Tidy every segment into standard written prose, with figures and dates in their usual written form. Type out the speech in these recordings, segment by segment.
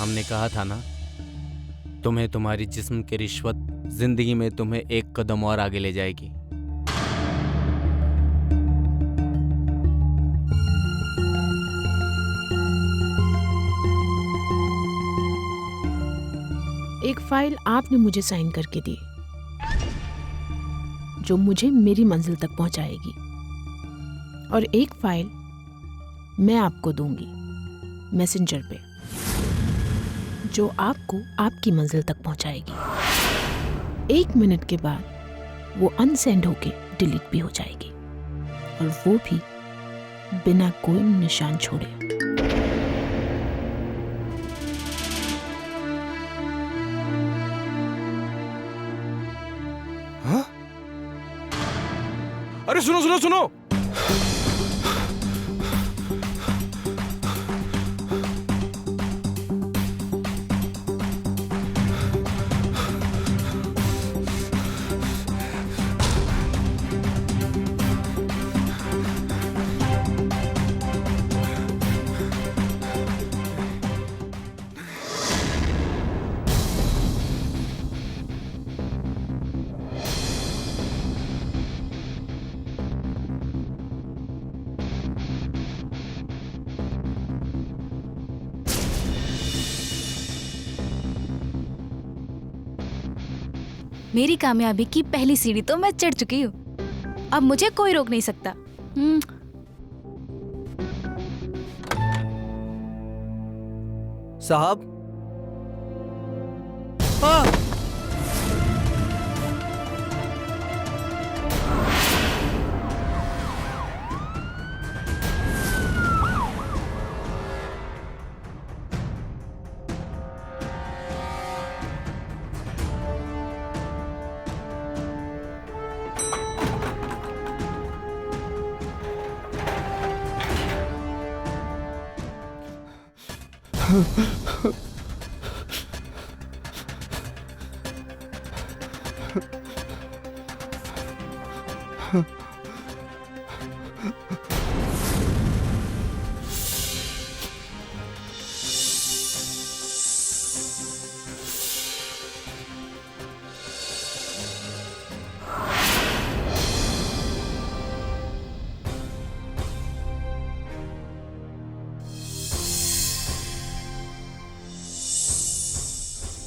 हमने कहा था ना, तुम्हें तुम्हारी जिस्म की रिश्वत जिंदगी में तुम्हें एक कदम और आगे ले जाएगी। एक फाइल आपने मुझे साइन करके दी जो मुझे मेरी मंजिल तक पहुंचाएगी, और एक फाइल मैं आपको दूंगी मैसेंजर पे जो आपको आपकी मंजिल तक पहुंचाएगी। 1 मिनट के बाद वो अनसेंड होके डिलीट भी हो जाएगी, और वो भी बिना कोई निशान छोड़े। अरे सुनो सुनो सुनो, मेरी कामयाबी की पहली सीढ़ी तो मैं चढ़ चुकी हूँ, अब मुझे कोई रोक नहीं सकता। साहब,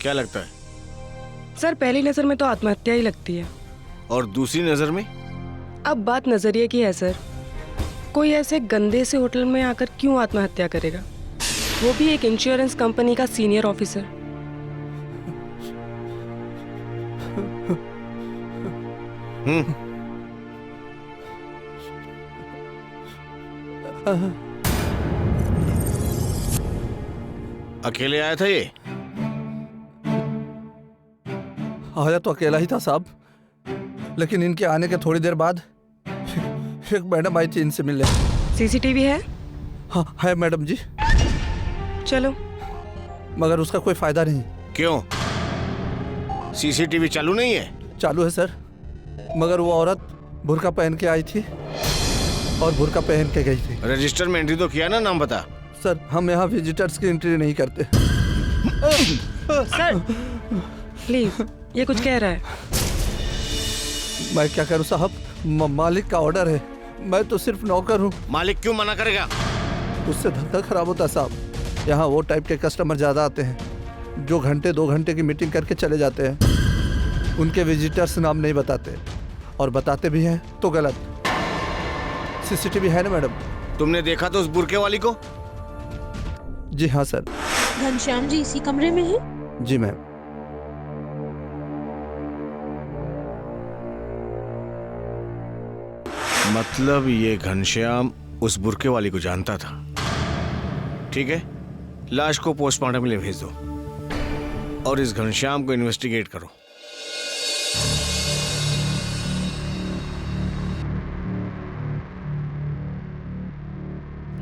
क्या लगता है? सर पहली नजर में तो आत्महत्या ही लगती है। और दूसरी नजर में? अब बात नजरिए की है सर। कोई ऐसे गंदे से होटल में आकर क्यों आत्महत्या करेगा, वो भी एक इंश्योरेंस कंपनी का सीनियर ऑफिसर। अकेले आया था ये? आया तो अकेला ही था साहब, लेकिन इनके आने के थोड़ी देर बाद एक मैडम आई थी इनसे मिलने। सीसीटीवी है? हाँ है मैडम जी, चलो। मगर उसका कोई फायदा नहीं। क्यों? सीसीटीवी चालू नहीं है? चालू है सर, मगर वो औरत बुर्का पहन के आई थी और बुर्का पहन के गई थी। रजिस्टर में एंट्री तो किया ना, नाम बता। सर हम यहाँ विजिटर्स की एंट्री नहीं करते। सर प्लीज, ये कुछ कह रहा है। मैं क्या करूँ साहब, मालिक का ऑर्डर है, मैं तो सिर्फ नौकर हूँ। मालिक क्यों मना करेगा? उससे धंधा खराब होता है साहब। यहाँ वो टाइप के कस्टमर ज़्यादा आते हैं जो घंटे 2 घंटे की मीटिंग करके चले जाते हैं। उनके विजिटर्स नाम नहीं बताते, और बताते भी हैं तो गलत। सीसीटीवी है ना मैडम? तुमने देखा तो उस बुरके वाली को? जी हाँ सर। घनश्याम जी इसी कमरे में है? जी मैम। मतलब ये घनश्याम उस बुरके वाली को जानता था। ठीक है, लाश को पोस्टमार्टम के लिए भेज दो और इस घनश्याम को इन्वेस्टिगेट करो।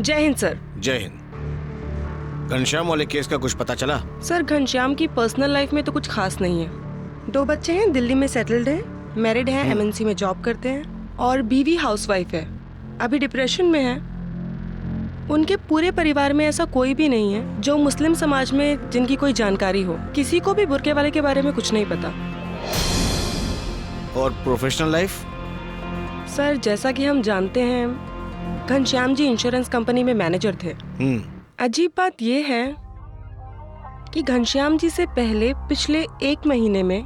जय हिंद सर। जय हिंद। घनश्याम वाले केस का कुछ पता चला? सर घनश्याम की पर्सनल लाइफ में तो कुछ खास नहीं है। 2 बच्चे हैं, दिल्ली में सेटल्ड हैं, मैरिड हैं, एमएनसी में जॉब करते हैं, और बीवी हाउसवाइफ है, अभी डिप्रेशन में है। उनके पूरे परिवार में ऐसा कोई भी नहीं है जो मुस्लिम समाज में जिनकी कोई जानकारी हो। किसी को भी बुर्के वाले के बारे में कुछ नहीं पता। और प्रोफेशनल लाइफ? सर, जैसा कि हम जानते हैं, घनश्याम जी इंश्योरेंस कंपनी में मैनेजर थे। अजीब बात यह है कि घनश्याम जी से पहले पिछले 1 महीने में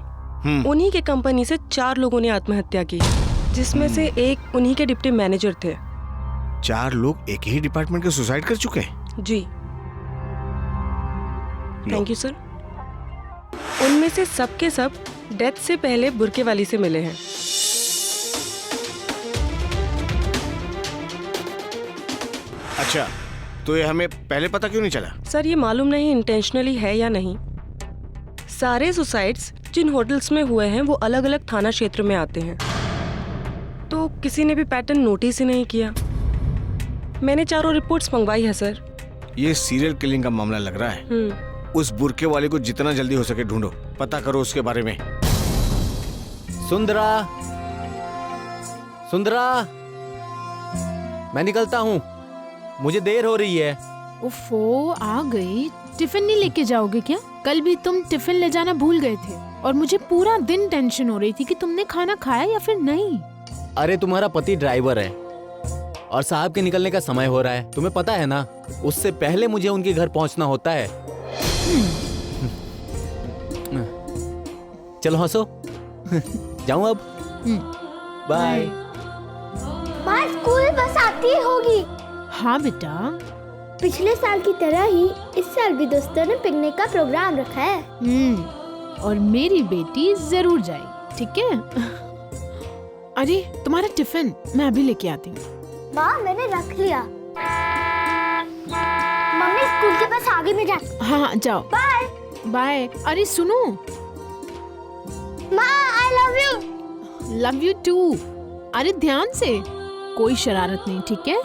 उन्हीं के कंपनी से 4 लोगों ने आत्महत्या की, जिसमें से एक उन्हीं के डिप्टी मैनेजर थे। 4 लोग एक ही डिपार्टमेंट के सुसाइड कर चुके हैं? जी, थैंक यू सर। उनमें से सबके सब डेथ से पहले बुर्के वाली से मिले हैं। अच्छा, तो ये हमें पहले पता क्यों नहीं चला? सर, ये मालूम नहीं इंटेंशनली है या नहीं। सारे सुसाइड्स जिन होटल्स में हुए हैं वो अलग अलग थाना क्षेत्र में आते हैं, तो किसी ने भी पैटर्न नोटिस ही नहीं किया। मैंने 4 रिपोर्ट्स मंगवाई है सर। ये सीरियल किलिंग का मामला लग रहा है। उस बुर्के वाले को जितना जल्दी हो सके ढूंढो, पता करो उसके बारे में। सुंदरा, सुंदरा, मैं निकलता हूँ, मुझे देर हो रही है। उफ़ो, आ गई। टिफिन नहीं लेके जाओगे क्या? कल भी तुम टिफिन ले जाना भूल गए थे और मुझे पूरा दिन टेंशन हो रही थी कि तुमने खाना खाया या फिर नहीं। अरे तुम्हारा पति ड्राइवर है और साहब के निकलने का समय हो रहा है, तुम्हें पता है ना। उससे पहले मुझे उनके घर पहुंचना होता है। चलो हंसो। जाऊं अब? बाय। माँ, स्कूल बस आती होगी। हाँ बेटा, पिछले साल की तरह ही इस साल भी दोस्तों ने पिकनिक का प्रोग्राम रखा है। और मेरी बेटी जरूर जाएगी, ठीक है? अरे तुम्हारा टिफिन मैं अभी लेके आती हूँ। माँ, मैंने रख लिया। मम्मी, स्कूल के पास आगे में जा। हाँ जाओ। Bye bye. अरे सुनो, माँ, I love you. Love you too. अरे ध्यान से, कोई शरारत नहीं, ठीक है?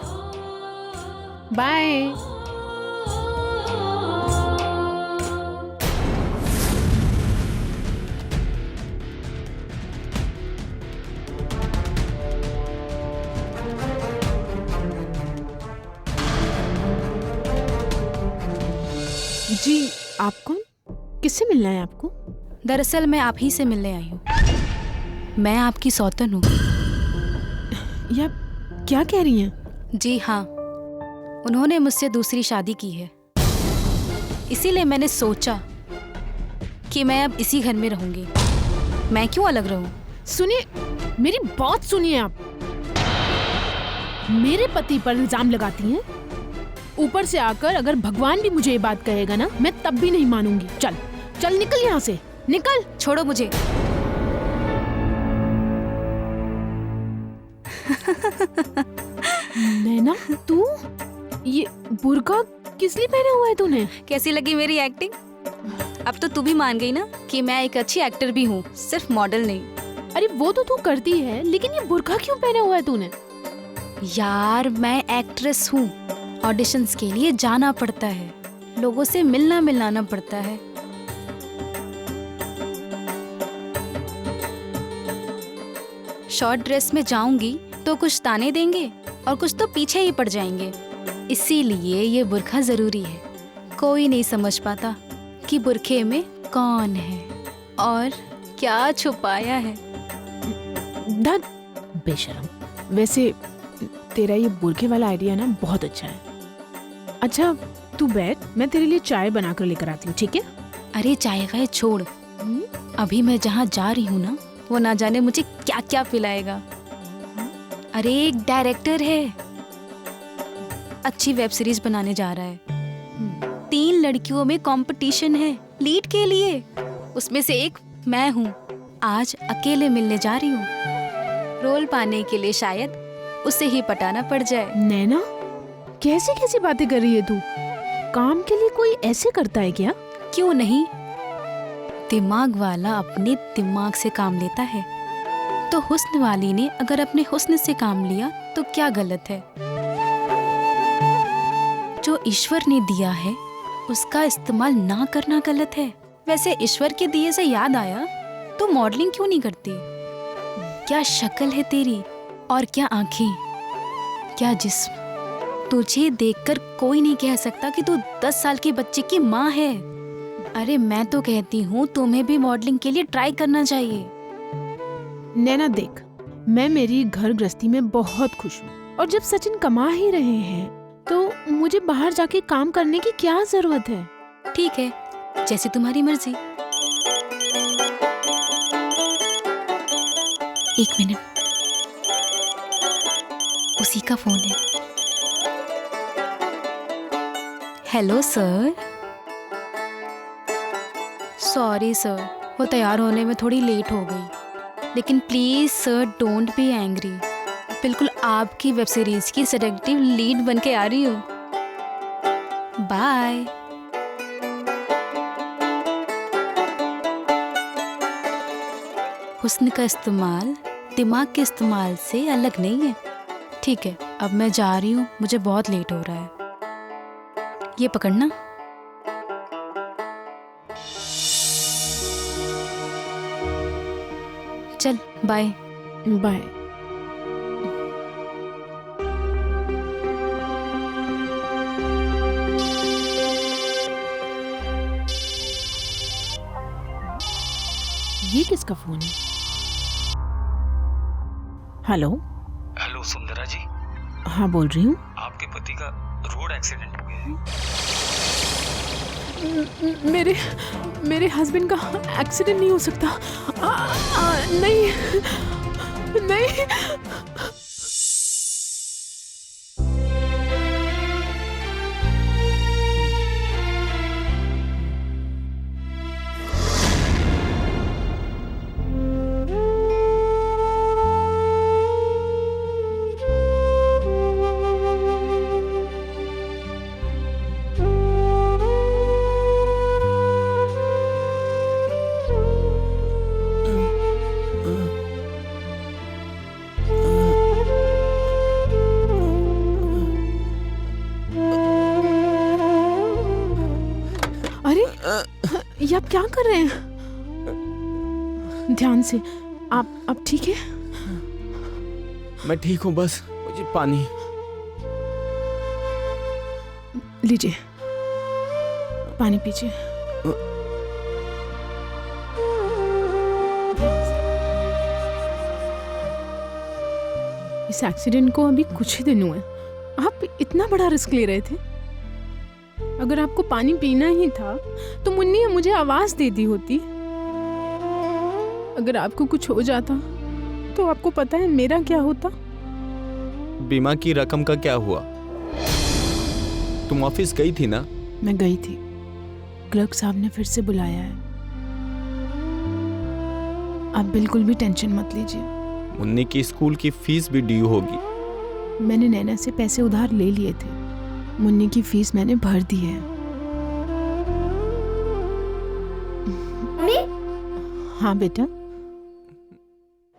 बाय। जी, आप कौन? किससे मिलना है आपको? दरअसल मैं आप ही से मिलने आई हूँ। मैं आपकी सौतन हूँ। या क्या कह रही हैं? जी हाँ, उन्होंने मुझसे दूसरी शादी की है, इसीलिए मैंने सोचा कि मैं अब इसी घर में रहूंगी। मैं क्यों अलग रहूं? सुनिए, मेरी बात सुनिए। आप मेरे पति पर इल्जाम लगाती हैं। ऊपर से आकर अगर भगवान भी मुझे ये बात कहेगा ना, मैं तब भी नहीं मानूंगी। चल चल, निकल यहाँ से, निकल। छोड़ो मुझे। नैना, तू ये बुर्का किस लिए पहना हुआ है तूने? कैसी लगी मेरी एक्टिंग? अब तो तू भी मान गई ना कि मैं एक अच्छी एक्टर भी हूँ, सिर्फ मॉडल नहीं। अरे वो तो तू करती है, लेकिन ये बुर्का क्यों पहना हुआ है तूने? यार, मैं एक्ट्रेस हूँ, ऑडिशंस के लिए जाना पड़ता है, लोगों से मिलना मिलाना पड़ता है। शॉर्ट ड्रेस में जाऊंगी तो कुछ ताने देंगे और कुछ तो पीछे ही पड़ जाएंगे, इसीलिए ये बुर्का जरूरी है। कोई नहीं समझ पाता कि बुर्के में कौन है और क्या छुपाया है। धत बेशरम। वैसे तेरा ये बुर्के वाला आइडिया ना बहुत अच्छा है। अच्छा तू बैठ, मैं तेरे लिए चाय बनाकर लेकर आती हूँ, ठीक है? अरे चाय का छोड़, अभी मैं जहाँ जा रही हूँ ना, वो ना जाने मुझे क्या क्या पिलाएगा। अरे एक डायरेक्टर है, अच्छी वेब सीरीज बनाने जा रहा है। 3 लड़कियों में कंपटीशन है लीड के लिए, उसमें से एक मैं हूँ। आज अकेले मिलने जा रही हूँ, रोल पाने के लिए शायद उसे ही पटाना पड़ जाए। नैना, कैसी कैसी बातें कर रही है तू? काम के लिए कोई ऐसे करता है क्या? क्यों नहीं, दिमाग वाला अपने दिमाग से काम लेता है, तो हुस्न वाली ने अगर अपने हुस्न से काम लिया तो क्या गलत है? जो ईश्वर ने दिया है उसका इस्तेमाल ना करना गलत है। वैसे ईश्वर के दिए से याद आया, तो मॉडलिंग क्यों नहीं करती? क्या शक्ल है तेरी, और क्या आंखें, क्या जिस्म, तुझे देखकर कोई नहीं कह सकता कि तू 10 साल के बच्चे की माँ है। अरे मैं तो कहती हूँ तुम्हें भी मॉडलिंग के लिए ट्राई करना चाहिए। नैना देख, मैं मेरी घर गृहस्थी में बहुत खुश हूँ, और जब सचिन कमा ही रहे हैं तो मुझे बाहर जाके काम करने की क्या जरूरत है। ठीक है, जैसे तुम्हारी मर्जी। एक मिनट, उसी का फोन है। Hello sir. सॉरी सर, वो तैयार होने में थोड़ी लेट हो गई, लेकिन please sir don't be angry. बिल्कुल आपकी वेब सीरीज की सेडेक्टिव लीड बन के आ रही हूँ। बाय। हुस्न का इस्तेमाल दिमाग के इस्तेमाल से अलग नहीं है। ठीक है, अब मैं जा रही हूँ, मुझे बहुत लेट हो रहा है। ये पकड़ना। चल बाय। बाय। ये किसका फोन है? हेलो। हेलो सुंदरा जी। हाँ बोल रही हूँ। आपके पति का रोड एक्सीडेंट हो गया है। मेरे हस्बैंड का एक्सीडेंट नहीं हो सकता। नहीं नहीं। ये आप क्या कर रहे हैं? ध्यान से। आप ठीक है? मैं ठीक हूँ, बस मुझे पानी। लीजिए, पानी पीजिए। इस एक्सीडेंट को अभी कुछ ही दिन हुए, आप इतना बड़ा रिस्क ले रहे थे। अगर आपको पानी पीना ही था तो मुन्नी मुझे आवाज दे दी होती। अगर आपको कुछ हो जाता तो आपको पता है मेरा क्या होता? बीमा की रकम का क्या हुआ? तुम ऑफिस गई थी ना? मैं गई थी, क्लर्क साहब ने फिर से बुलाया है। आप बिल्कुल भी टेंशन मत लीजिए। मुन्नी की स्कूल की फीस भी ड्यू होगी। मैंने नैना से पैसे उधार ले लिए थे, मुन्नी की फीस मैंने भर दी है। मम्मी, हाँ बेटा।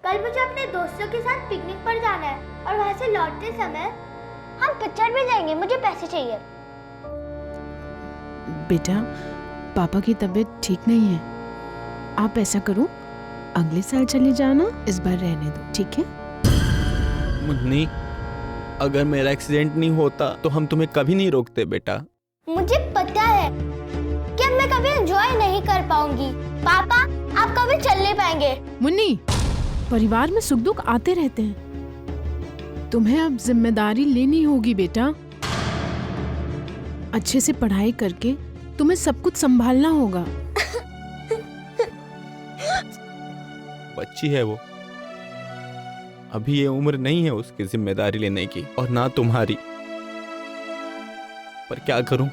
कल मुझे अपने दोस्तों के साथ पिकनिक पर जाना है और वहाँ से लौटते समय हम पिक्चर भी जाएंगे। मुझे पैसे चाहिए। बेटा, पापा की तबीयत ठीक नहीं है। आप ऐसा करो, अगले साल चले जाना, इस बार रहने दो, ठीक है? मुन्नी, अगर मेरा एक्सीडेंट नहीं होता तो हम तुम्हें कभी नहीं रोकते बेटा। मुझे पता है कि अब मैं कभी एंजॉय नहीं कर पाऊंगी। पापा, आप कभी चल नहीं पाएंगे। मुन्नी, परिवार में सुख दुख आते रहते हैं। तुम्हें अब जिम्मेदारी लेनी होगी बेटा। अच्छे से पढ़ाई करके तुम्हें सब कुछ संभालना होगा। बच्ची है वो, अभी ये उम्र नहीं है उसकी जिम्मेदारी लेने की, और ना तुम्हारी। पर क्या करूं,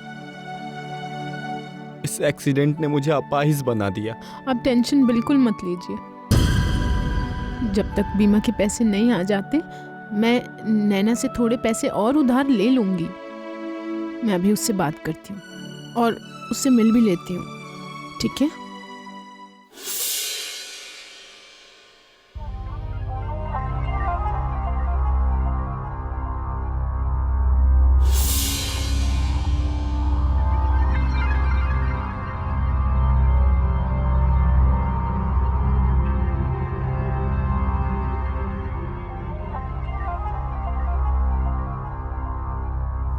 इस एक्सीडेंट ने मुझे अपाहिज बना दिया। आप टेंशन बिल्कुल मत लीजिए। जब तक बीमा के पैसे नहीं आ जाते, मैं नैना से थोड़े पैसे और उधार ले लूंगी। मैं अभी उससे बात करती हूँ और उससे मिल भी लेती हूँ, ठीक है?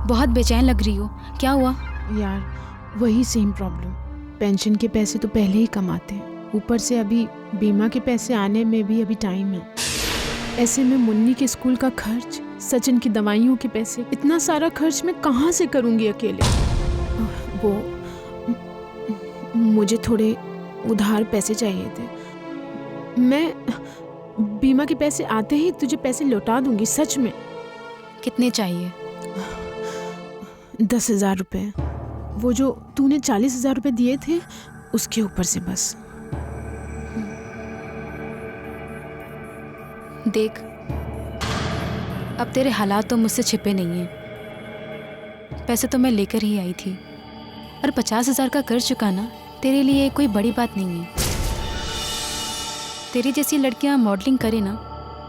बहुत बेचैन लग रही हो, क्या हुआ? यार वही सेम प्रॉब्लम। पेंशन के पैसे तो पहले ही कमाते हैं, ऊपर से अभी बीमा के पैसे आने में भी अभी टाइम है। ऐसे में मुन्नी के स्कूल का खर्च, सचिन की दवाइयों के पैसे, इतना सारा खर्च मैं कहाँ से करूँगी अकेले। वो मुझे थोड़े उधार पैसे चाहिए थे। मैं बीमा के पैसे आते ही तुझे पैसे लौटा दूंगी, सच में। कितने चाहिए? 10,000 रुपये। वो जो तूने 40,000 रुपये दिए थे उसके ऊपर से बस। देख, अब तेरे हालात तो मुझसे छिपे नहीं हैं। पैसे तो मैं लेकर ही आई थी, और 50,000 का कर्ज चुकाना तेरे लिए कोई बड़ी बात नहीं है। तेरी जैसी लड़कियां मॉडलिंग करें ना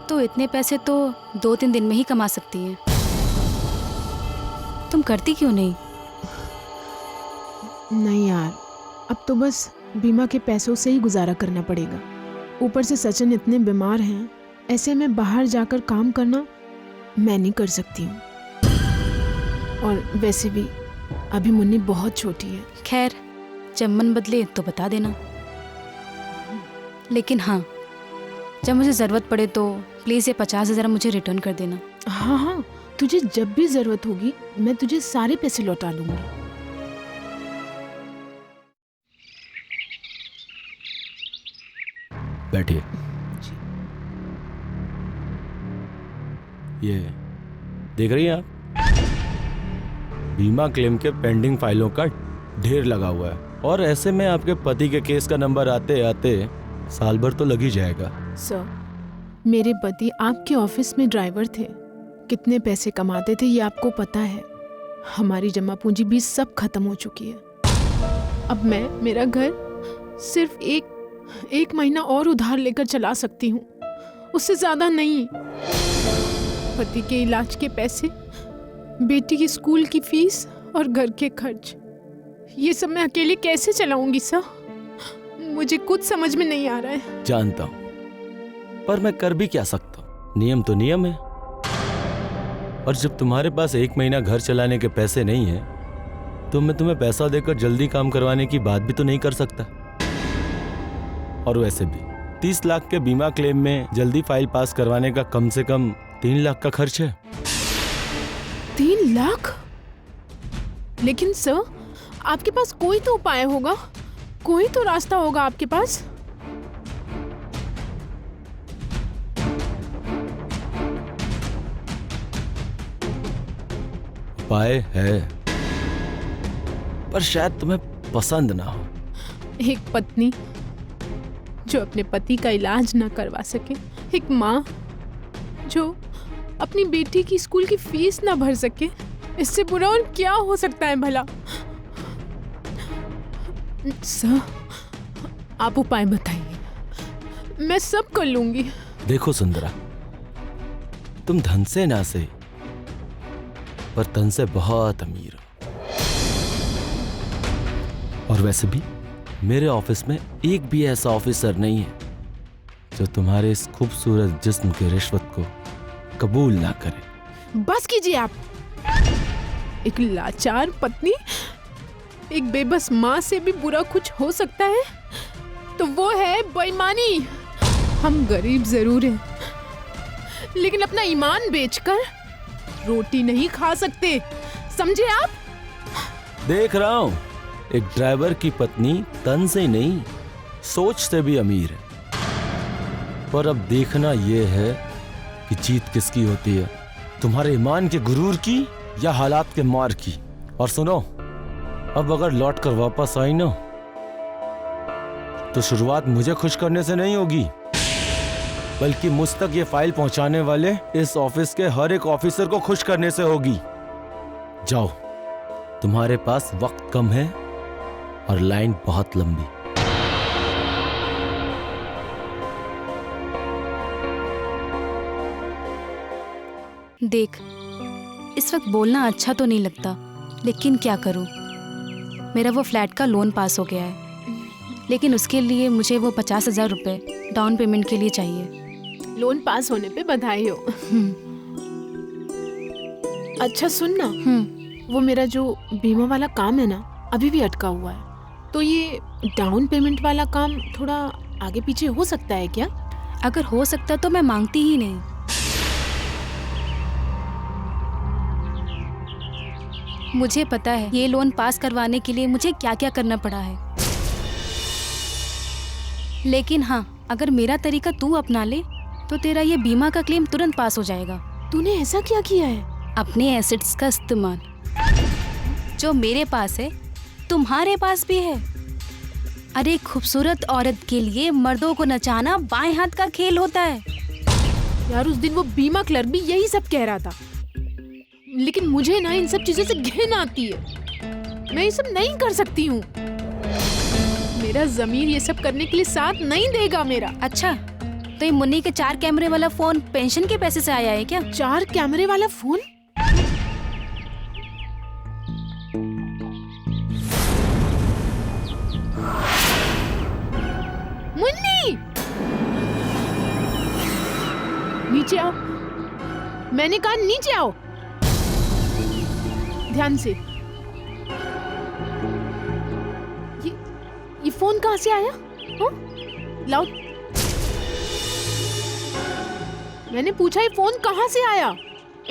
तो इतने पैसे तो 2-3 दिन में ही कमा सकती हैं। तुम करती क्यों नहीं? नहीं यार, अब तो बस बीमा के पैसों से ही गुजारा करना पड़ेगा। ऊपर से सचिन इतने बीमार हैं, ऐसे में बाहर जाकर काम करना मैं नहीं कर सकती हूँ। और वैसे भी अभी मुन्नी बहुत छोटी है। खैर, जब मन बदले तो बता देना। लेकिन हाँ, जब मुझे ज़रूरत पड़े तो प्लीज़ ये 50,000 मुझे रिटर्न कर देना। हाँ हाँ, तुझे जब भी ज़रूरत होगी मैं तुझे सारे पैसे लौटा दूंगी। बैठिए। ये देख रही हैं आप, बीमा क्लेम के पेंडिंग फाइलों का ढेर लगा हुआ है, और ऐसे में आपके पति के केस का नंबर आते आते साल भर तो लग ही जाएगा। सर, मेरे पति आपके ऑफिस में ड्राइवर थे। कितने पैसे कमाते थे ये आपको पता है। हमारी जमा पूंजी भी सब खत्म हो चुकी है। अब मैं मेरा घर सिर्फ एक महीना और उधार लेकर चला सकती हूँ, उससे ज्यादा नहीं। पति के इलाज के पैसे, बेटी की स्कूल की फीस और घर के खर्च, ये सब मैं अकेले कैसे चलाऊंगी सर? मुझे कुछ समझ में नहीं आ रहा है। जानता हूं, पर मैं कर भी क्या सकता हूं? नियम तो नियम है। और जब तुम्हारे पास 1 महीना घर चलाने के पैसे नहीं है तो मैं तुम्हें पैसा देकर जल्दी काम करवाने की बात भी तो नहीं कर सकता। और वैसे भी 30 लाख के बीमा क्लेम में जल्दी फाइल पास करवाने का कम से कम 3 लाख का खर्च है। 3 लाख? लेकिन सर, आपके पास कोई तो उपाय होगा, कोई तो रास्ता होगा आपके पास। उपाय है, पर शायद तुम्हें पसंद ना हो। एक पत्नी जो अपने पति का इलाज ना करवा सके, एक माँ जो अपनी बेटी की स्कूल की फीस ना भर सके, इससे बुरा और क्या हो सकता है भला? सर, आप उपाय बताइए, मैं सब कर लूंगी। देखो सुंदरा, तुम धन से ना से पर तन से बहुत अमीर हो। और वैसे भी मेरे ऑफिस में एक भी ऐसा ऑफिसर नहीं है जो तुम्हारे इस खूबसूरत जिस्म की रिश्वत को कबूल ना करे। बस कीजिए आप। एक लाचार पत्नी, एक बेबस माँ से भी बुरा कुछ हो सकता है तो वो है बेईमानी। हम गरीब जरूर हैं, लेकिन अपना ईमान बेचकर रोटी नहीं खा सकते, समझे आप? देख रहा हूं, एक ड्राइवर की पत्नी तन से नहीं सोच से भी अमीर है। पर अब देखना यह है कि जीत किसकी होती है, तुम्हारे ईमान के गुरूर की या हालात के मार की। और सुनो, अब अगर लौट कर वापस आई ना तो शुरुआत मुझे खुश करने से नहीं होगी, बल्कि मुझ तक ये फाइल पहुंचाने वाले इस ऑफिस के हर एक ऑफिसर को खुश करने से होगी। जाओ, तुम्हारे पास वक्त कम है और लाइन बहुत लंबी। देख, इस वक्त बोलना अच्छा तो नहीं लगता, लेकिन क्या करूं? मेरा वो फ्लैट का लोन पास हो गया है, लेकिन उसके लिए मुझे वो 50,000 रुपये डाउन पेमेंट के लिए चाहिए। लोन पास होने पे बधाई हो। अच्छा सुन ना, वो मेरा जो बीमा वाला काम है ना, अभी भी अटका हुआ है। तो ये डाउन पेमेंट वाला काम थोड़ा आगे पीछे हो सकता है क्या? अगर हो सकता तो मैं मांगती ही नहीं। मुझे पता है ये लोन पास करवाने के लिए मुझे क्या क्या करना पड़ा है। लेकिन हाँ, अगर मेरा तरीका तू अपना ले तो तेरा ये बीमा का क्लेम तुरंत पास हो जाएगा। तूने ऐसा क्या किया है? अपने एसेट्स का इस्तेमाल जो मेरे पास है तुम्हारे पास भी है। अरे खूबसूरत औरत के लिए मर्दों को नचाना बाएं हाथ का खेल होता है। यार उस दिन वो बीमा क्लर्क भी यही सब कह रहा था, लेकिन मुझे ना इन सब चीजों से घिन आती है। मैं ये सब नहीं कर सकती हूँ। मेरा जमीर ये सब करने के लिए साथ नहीं देगा मेरा। अच्छा, तो ये मुन्नी के 4 कैमरे वाला फोन पेंशन के पैसे से आया है क्या? 4 कैमरे वाला फोन? मुन्नी, नीचे आओ। मैंने कहा नीचे आओ, ध्यान से। ये फोन कहाँ से आया? हाँ? लाओ। मैंने पूछा ये फोन कहाँ से आया?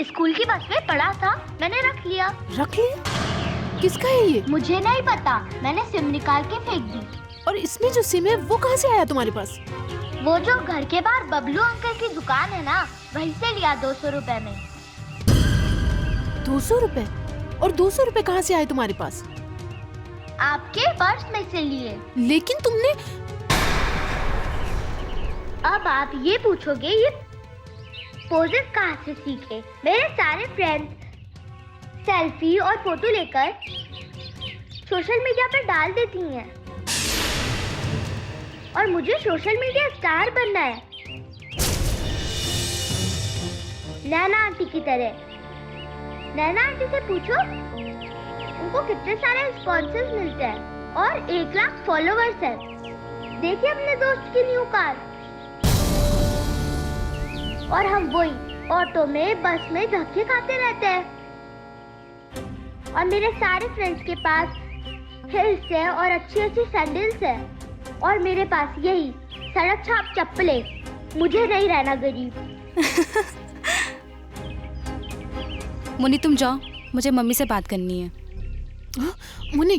स्कूल की बस में पड़ा था, मैंने रख लिया। रख लिया? किसका है ये? मुझे नहीं पता, मैंने सिम निकाल के फेंक दी। और इसमें जो सिम है वो कहाँ से आया तुम्हारे पास? वो जो घर के बाहर बबलू अंकल की दुकान है ना, वहीं से लिया 200 रुपए में। 200 रुपए? और 200 रुपए कहाँ से आए तुम्हारे पास? आपके पर्स में से लिए। लेकिन तुमने... अब आप ये पूछोगे ये पोजेस कहाँ से सीखे? मेरे सारे फ्रेंड्स सेल्फी और फोटो लेकर सोशल मीडिया पर डाल देती हैं। और मुझे सोशल मीडिया स्टार बनना है, नैना आंटी की तरह। नैना आंटी से पूछो उनको कितने सारे स्पॉन्सर्स मिलते हैं और 1 लाख फॉलोवर्स हैं। देखिए अपने दोस्त की न्यू कार। और हम वही ऑटो में बस में धक्के खाते रहते हैं। और मेरे सारे फ्रेंड्स के पास हिल्स है और अच्छी अच्छी सैंडल्स है, और मेरे पास यही सड़क छाप चप्पलें। मुझे नहीं रहना गरीब। मुन्नी तुम जाओ, मुझे मम्मी से बात करनी है। मुन्नी,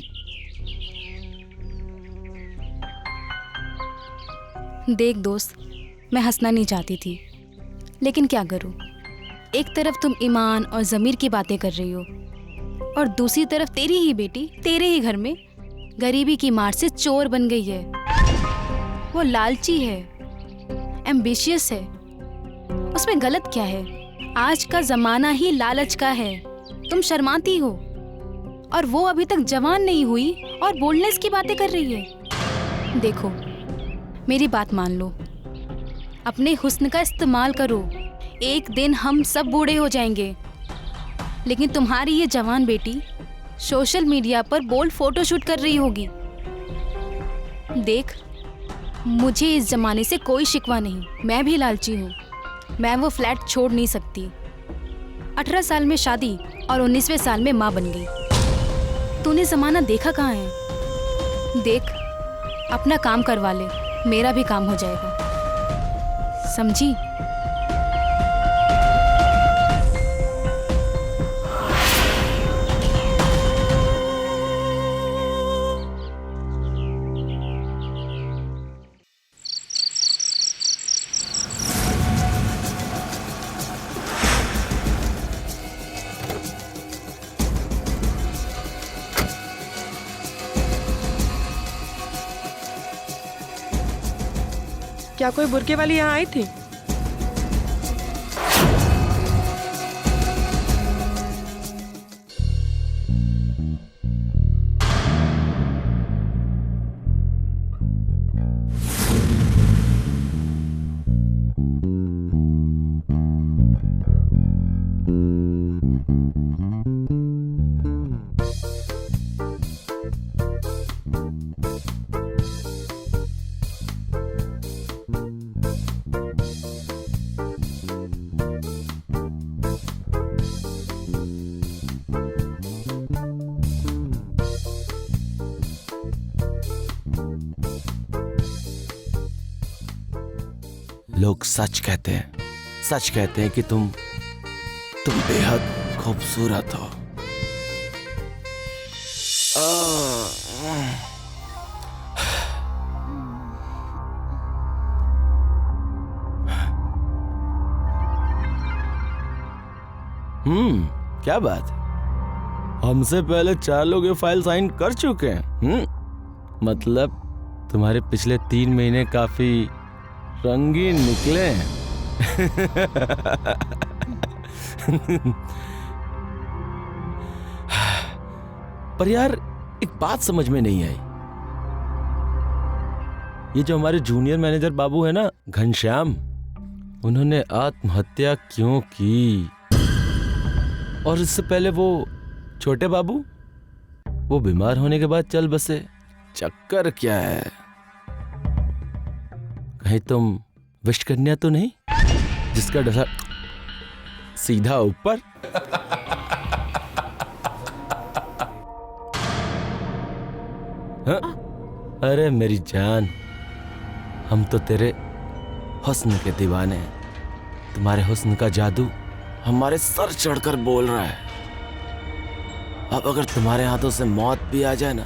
देख दोस्त, मैं हंसना नहीं चाहती थी, लेकिन क्या करूं? एक तरफ तुम ईमान और ज़मीर की बातें कर रही हो, और दूसरी तरफ तेरी ही बेटी तेरे ही घर में गरीबी की मार से चोर बन गई है। वो लालची है, एम्बिशियस है, उसमें गलत क्या है? आज का जमाना ही लालच का है। तुम शर्माती हो, और वो अभी तक जवान नहीं हुई और बोल्डनेस की बातें कर रही है। देखो, मेरी बात मान लो, अपने हुस्न का इस्तेमाल करो। एक दिन हम सब बूढ़े हो जाएंगे, लेकिन तुम्हारी ये जवान बेटी सोशल मीडिया पर बोल्ड फोटो शूट कर रही होगी। देख, मुझे इस जमाने से कोई शिकवा नहीं, मैं भी लालची हूँ। मैं वो फ्लैट छोड़ नहीं सकती। 18 साल में शादी और 19वें साल में माँ बन गई। तूने जमाना देखा कहाँ है? देख, अपना काम करवा ले, मेरा भी काम हो जाएगा, समझी? क्या कोई बुरके वाली यहाँ आई थी? लोग सच कहते हैं कि तुम बेहद खूबसूरत हो। क्या बात, हमसे पहले 4 लोग ये फाइल साइन कर चुके हैं। मतलब तुम्हारे पिछले 3 महीने काफी रंगीन निकले हैं। पर यार एक बात समझ में नहीं आई, ये जो हमारे जूनियर मैनेजर बाबू है ना, घनश्याम, उन्होंने आत्महत्या क्यों की? और इससे पहले वो छोटे बाबू, वो बीमार होने के बाद चल बसे। चक्कर क्या है? कहीं तुम विश कन्या तो नहीं, जिसका डसा सीधा ऊपर? हाँ? अरे मेरी जान, हम तो तेरे हुस्न के दीवाने हैं। तुम्हारे हुस्न का जादू हमारे सर चढ़कर बोल रहा है। अब अगर तुम्हारे हाथों से मौत भी आ जाए ना,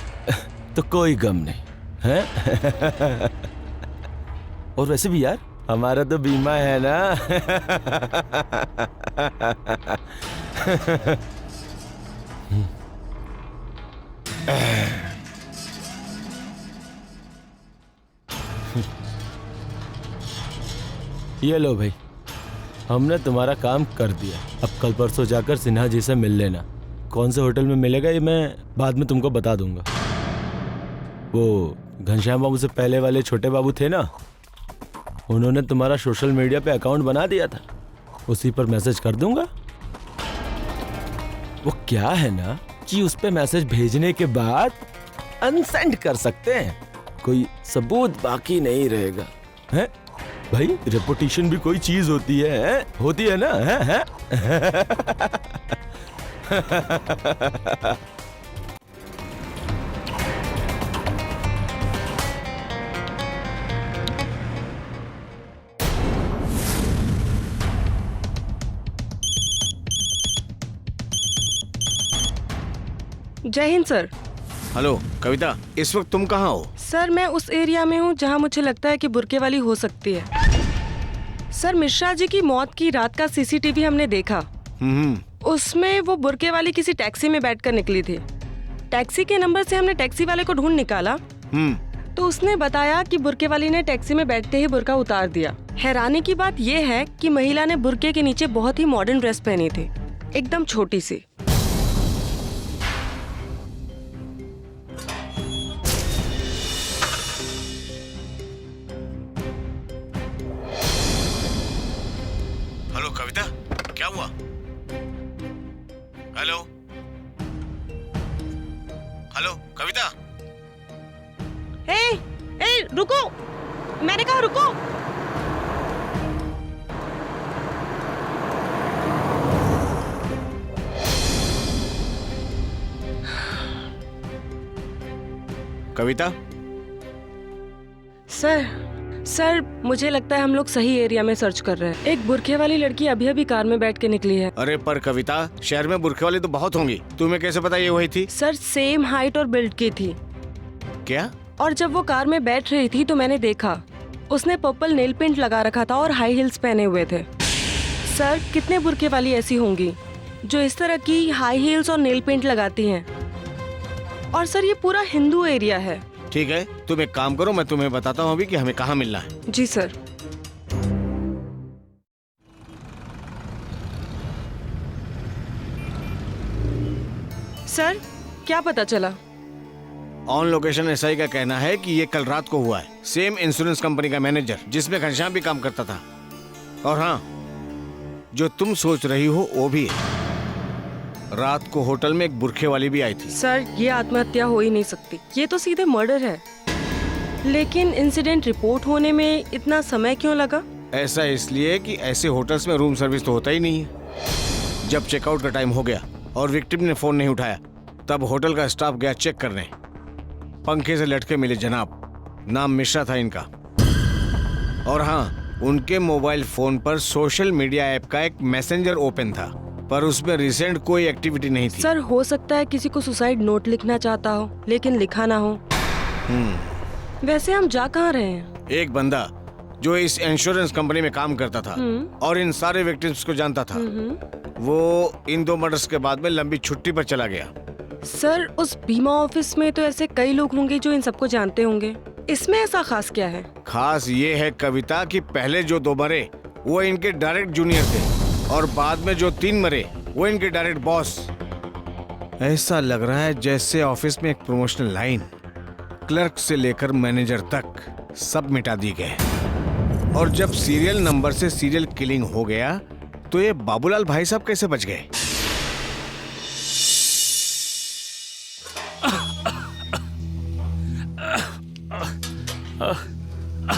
तो कोई गम नहीं है। और वैसे भी यार, हमारा तो बीमा है ना। ये लो भाई, हमने तुम्हारा काम कर दिया। अब कल परसों जाकर सिन्हा जी से मिल लेना। कौन से होटल में मिलेगा ये मैं बाद में तुमको बता दूंगा। वो घनश्याम बाबू से पहले वाले छोटे बाबू थे ना, उन्होंने तुम्हारा सोशल मीडिया पे अकाउंट बना दिया था, उसी पर मैसेज कर दूंगा। वो क्या है ना कि उस पे मैसेज भेजने के बाद अनसेंड कर सकते हैं, कोई सबूत बाकी नहीं रहेगा। है भाई, रेपुटेशन भी कोई चीज होती है? होती है ना? है? जय हिंद सर। हेलो कविता, इस वक्त तुम कहाँ हो? सर मैं उस एरिया में हूँ जहाँ मुझे लगता है कि बुर्के वाली हो सकती है। सर मिश्रा जी की मौत की रात का सीसीटीवी हमने देखा। उसमें वो बुर्के वाली किसी टैक्सी में बैठकर निकली थी। टैक्सी के नंबर से हमने टैक्सी वाले को ढूंढ निकाला तो उसने बताया कि बुर्के वाली ने टैक्सी में बैठते ही बुर्का उतार दिया। हैरानी की बात यह है कि महिला ने बुर्के के नीचे बहुत ही मॉडर्न ड्रेस पहनी थी, एकदम छोटी सी। हेलो कविता, क्या हुआ? हेलो हेलो कविता। ए रुको, मैंने कहा रुको। कविता। सर मुझे लगता है हम लोग सही एरिया में सर्च कर रहे हैं। एक बुरखे वाली लड़की अभी अभी कार में बैठ के निकली है। अरे पर कविता, शहर में बुरखे वाली तो बहुत होंगी, तुम्हें कैसे पता ये वही थी? सर सेम हाइट और बिल्ड की थी। क्या? और जब वो कार में बैठ रही थी तो मैंने देखा उसने पर्पल नेल पेंट लगा रखा था और हाई हील्स पहने हुए थे। सर कितने बुरखे वाली ऐसी होंगी जो इस तरह की हाई हील्स और नेल पेंट लगाती हैं? और सर ये पूरा हिंदू एरिया है। ठीक है, तुम एक काम करो, मैं तुम्हें बताता हूँ अभी कि हमें कहाँ मिलना है। जी सर। सर क्या पता चला? ऑन लोकेशन एसआई का कहना है कि ये कल रात को हुआ है। सेम इंश्योरेंस कंपनी का मैनेजर जिसमें घनश्याम भी काम करता था। और हाँ, जो तुम सोच रही हो वो भी है। रात को होटल में एक बुरखे वाली भी आई थी। सर ये आत्महत्या हो ही नहीं सकती, ये तो सीधे मर्डर है। लेकिन इंसिडेंट रिपोर्ट होने में इतना समय क्यों लगा? ऐसा इसलिए कि ऐसे होटल्स में रूम सर्विस तो होता ही नहीं है। जब चेकआउट का टाइम हो गया और विक्टिम ने फोन नहीं उठाया, तब होटल का स्टाफ गया चेक करने। पंखे से लटके मिले जनाब, नाम मिश्रा था इनका। और हाँ, उनके मोबाइल फोन पर सोशल मीडिया ऐप का एक मैसेंजर ओपन था, पर उसमें रिसेंट कोई एक्टिविटी नहीं थी। सर हो सकता है किसी को सुसाइड नोट लिखना चाहता हो लेकिन लिखा ना हो। वैसे हम जा कहाँ रहे हैं? एक बंदा जो इस इंश्योरेंस कंपनी में काम करता था और इन सारे विक्टिम्स को जानता था, वो इन 2 मर्डर्स के बाद में लंबी छुट्टी पर चला गया। सर उस बीमा ऑफिस में तो ऐसे कई लोग होंगे जो इन सबको जानते होंगे, इसमें ऐसा खास क्या है? खास ये है कविता कि पहले जो 2 मरे वो इनके डायरेक्ट जूनियर थे और बाद में जो 3 मरे वो इनके डायरेक्ट बॉस। ऐसा लग रहा है जैसे ऑफिस में एक प्रमोशनल लाइन क्लर्क से लेकर मैनेजर तक सब मिटा दी गए। और जब सीरियल नंबर से सीरियल किलिंग हो गया तो ये बाबूलाल भाई साहब कैसे बच गए?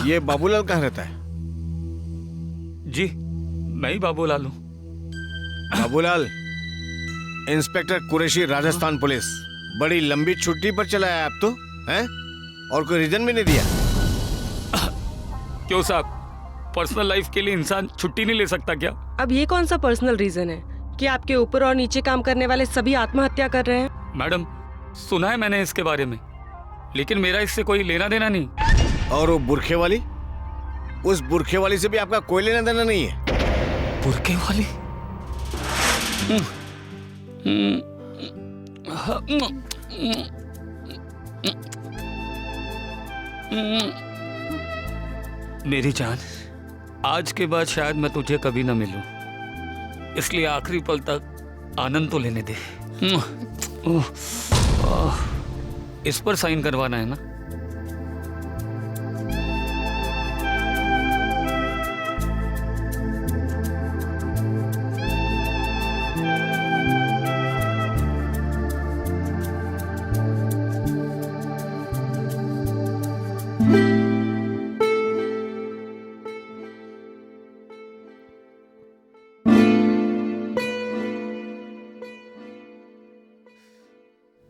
ये बाबूलाल कहाँ रहता है? जी मैं ही बाबूलाल हूँ। Babulal, inspector Qureshi, Rajasthan police. बड़ी लंबी छुट्टी पर चला है आप तो, हैं? और कोई रीजन भी नहीं दिया? क्यों साहब, पर्सनल लाइफ के लिए इंसान छुट्टी नहीं ले सकता क्या? अब ये कौन सा पर्सनल रीजन है कि आपके ऊपर और नीचे काम करने वाले सभी आत्महत्या कर रहे हैं? मैडम सुना है मैंने इसके बारे में, लेकिन मेरा इससे कोई लेना देना नहीं। और वो बुरखे वाली, उस बुरखे वाली से भी आपका कोई लेना देना नहीं है? बुरके वाली? मेरी जान, आज के बाद शायद मैं तुझे कभी ना मिलूं, इसलिए आखिरी पल तक आनंद तो लेने दे। इस पर साइन करवाना है ना?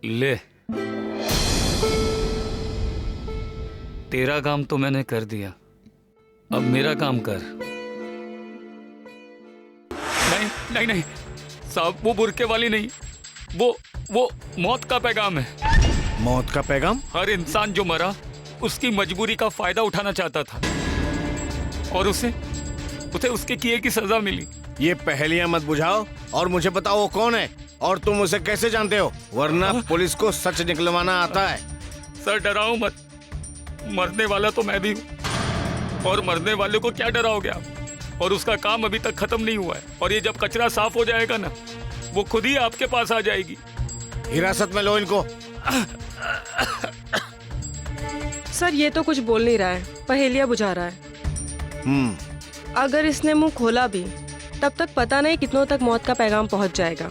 ले, तेरा काम तो मैंने कर दिया, अब मेरा काम कर। नहीं नहीं नहीं साहब, वो बुरके वाली नहीं, वो मौत का पैगाम है। मौत का पैगाम? हर इंसान जो मरा उसकी मजबूरी का फायदा उठाना चाहता था और उसे उसके किए की सजा मिली। ये पहेलियां मत बुझाओ और मुझे बताओ वो कौन है और तुम उसे कैसे जानते हो, वरना पुलिस को सच निकलवाना आता है। सर डराओ मत, मरने वाला तो मैं भी हूँ और मरने वाले को क्या डराओगे आप? और उसका काम अभी तक खत्म नहीं हुआ है और ये जब कचरा साफ हो जाएगा ना, वो खुद ही आपके पास आ जाएगी। हिरासत में लो इनको। सर ये तो कुछ बोल नहीं रहा है, पहेलियां बुझा रहा है। अगर इसने मुंह खोला भी तब तक पता नहीं कितनों तक मौत का पैगाम पहुंच जाएगा।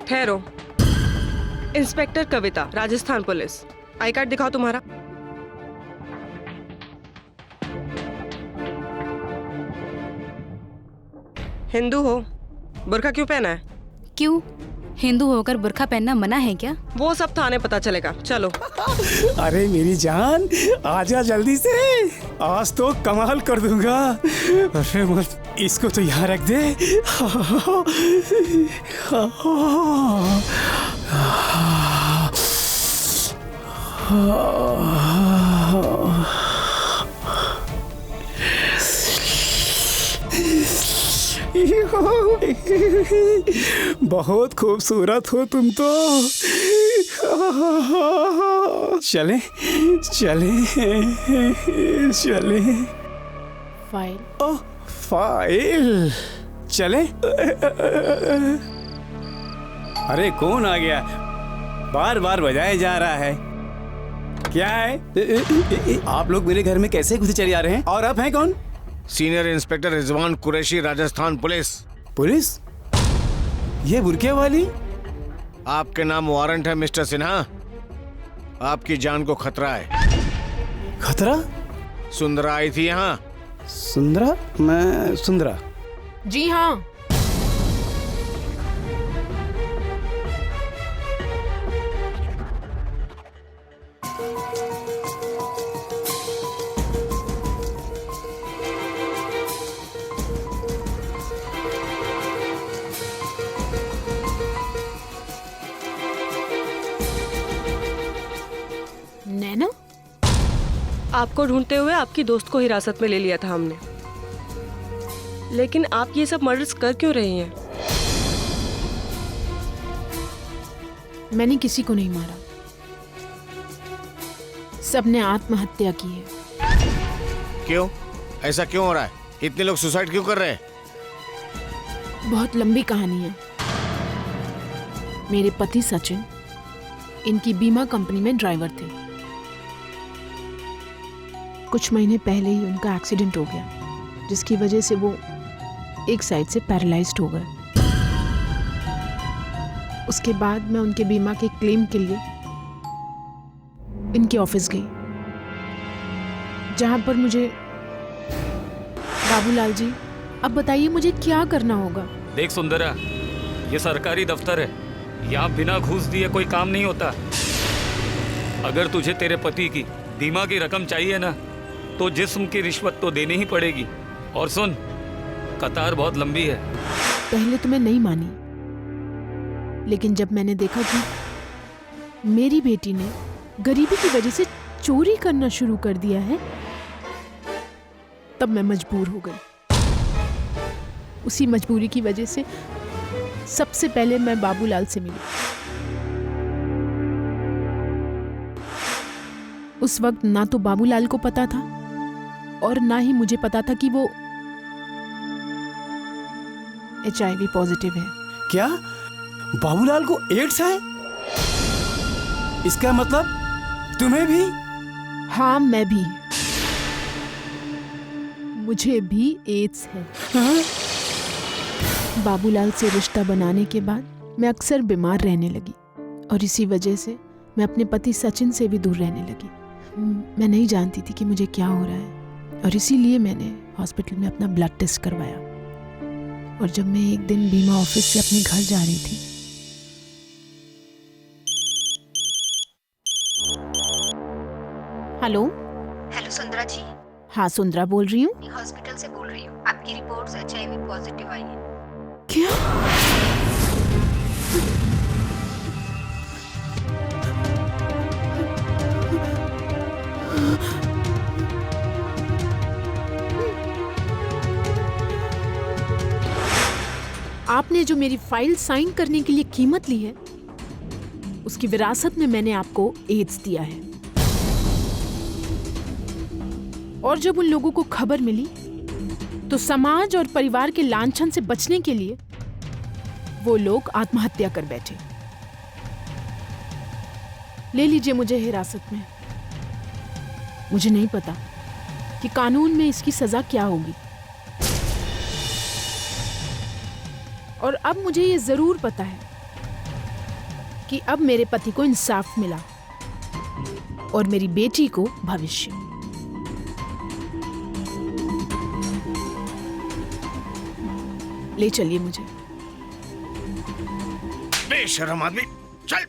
ठहरो, inspector Kavita, Rajasthan police. I card दिखाओ तुम्हारा। हिंदू हो, बुर्का क्यों पहना है? क्यों, हिंदू होकर बुर्का पहनना मना है क्या? वो सब थाने पता चलेगा, चलो। अरे मेरी जान, आजा जल्दी से, आज तो कमाल कर दूंगा। अरे मत, इसको तो यहाँ रख दे। बहुत खूबसूरत हो तुम तो। चले चले चले। फाइल। ओह फाइल, चले। अरे कौन आ गया? बार बार बजाया जा रहा है। क्या है? आप लोग मेरे घर में कैसे घुसे चले आ रहे हैं? और आप हैं कौन? Senior inspector Rizwan Qureshi, Rajasthan police. Police? ये बुरके वाली? आपके नाम वारंट है मिस्टर सिन्हा। आपकी जान को खतरा है। खतरा? सुंदरा आई थी यहाँ। सुंदरा? मैं सुंदरा? जी हाँ। नैना? आपको ढूंढते हुए आपकी दोस्त को हिरासत में ले लिया था हमने, लेकिन आप ये सब मर्डर्स कर क्यों रही हैं? मैंने किसी को नहीं मारा, सबने आत्महत्या की है। क्यों? ऐसा क्यों हो रहा है? इतने लोग सुसाइड क्यों कर रहे हैं? बहुत लंबी कहानी है। मेरे पति सचिन इनकी बीमा कंपनी में ड्राइवर थे। कुछ महीने पहले ही उनका एक्सीडेंट हो गया, जिसकी वजह से वो एक साइड से पैरालाइज्ड हो गए। उसके बाद मैं उनके बीमा के क्लेम के लिए इनके ऑफिस गई, जहां पर मुझे बाबूलाल जी, अब बताइए मुझे क्या करना होगा? देख सुंदरा, ये सरकारी दफ्तर है, यहाँ बिना घूस दिए कोई काम नहीं होता। अगर तुझे तेरे पति की बीमा की रकम चाहिए ना, तो जिस्म की रिश्वत तो देनी ही पड़ेगी। और सुन, कतार बहुत लंबी है। पहले तो मैं नहीं मानी, लेकिन जब मैंने देखा कि मेरी बेटी ने गरीबी की वजह से चोरी करना शुरू कर दिया है, तब मैं मजबूर हो गई। उसी मजबूरी की वजह से सबसे पहले मैं बाबूलाल से मिली। उस वक्त ना तो बाबूलाल को पता था और ना ही मुझे पता था कि वो HIV पॉजिटिव है। क्या बाबूलाल को एड्स है? इसका मतलब तुम्हें भी? हाँ, मैं भी। मुझे भी एड्स है। हाँ? बाबूलाल से रिश्ता बनाने के बाद मैं अक्सर बीमार रहने लगी और इसी वजह से मैं अपने पति सचिन से भी दूर रहने लगी। मैं नहीं जानती थी कि मुझे क्या हो रहा है और इसीलिए मैंने हॉस्पिटल में अपना ब्लड टेस्ट करवाया। और जब मैं एक दिन बीमा ऑफिस से अपने घर जा रही थी, हेलो। हेलो सुंदरा जी। हाँ, सुंदरा बोल रही हूँ। हॉस्पिटल से बोल रही हूँ। आपकी रिपोर्ट्स HIV पॉजिटिव आई है। क्या? आपने जो मेरी फाइल साइन करने के लिए कीमत ली है, उसकी विरासत में मैंने आपको एड्स दिया है। और जब उन लोगों को खबर मिली तो समाज और परिवार के लांछन से बचने के लिए वो लोग आत्महत्या कर बैठे। ले लीजिए मुझे हिरासत में। मुझे नहीं पता कि कानून में इसकी सजा क्या होगी, और अब मुझे ये जरूर पता है कि अब मेरे पति को इंसाफ मिला और मेरी बेटी को भविष्य। ले चलिए मुझे। बेशरम आदमी, चल।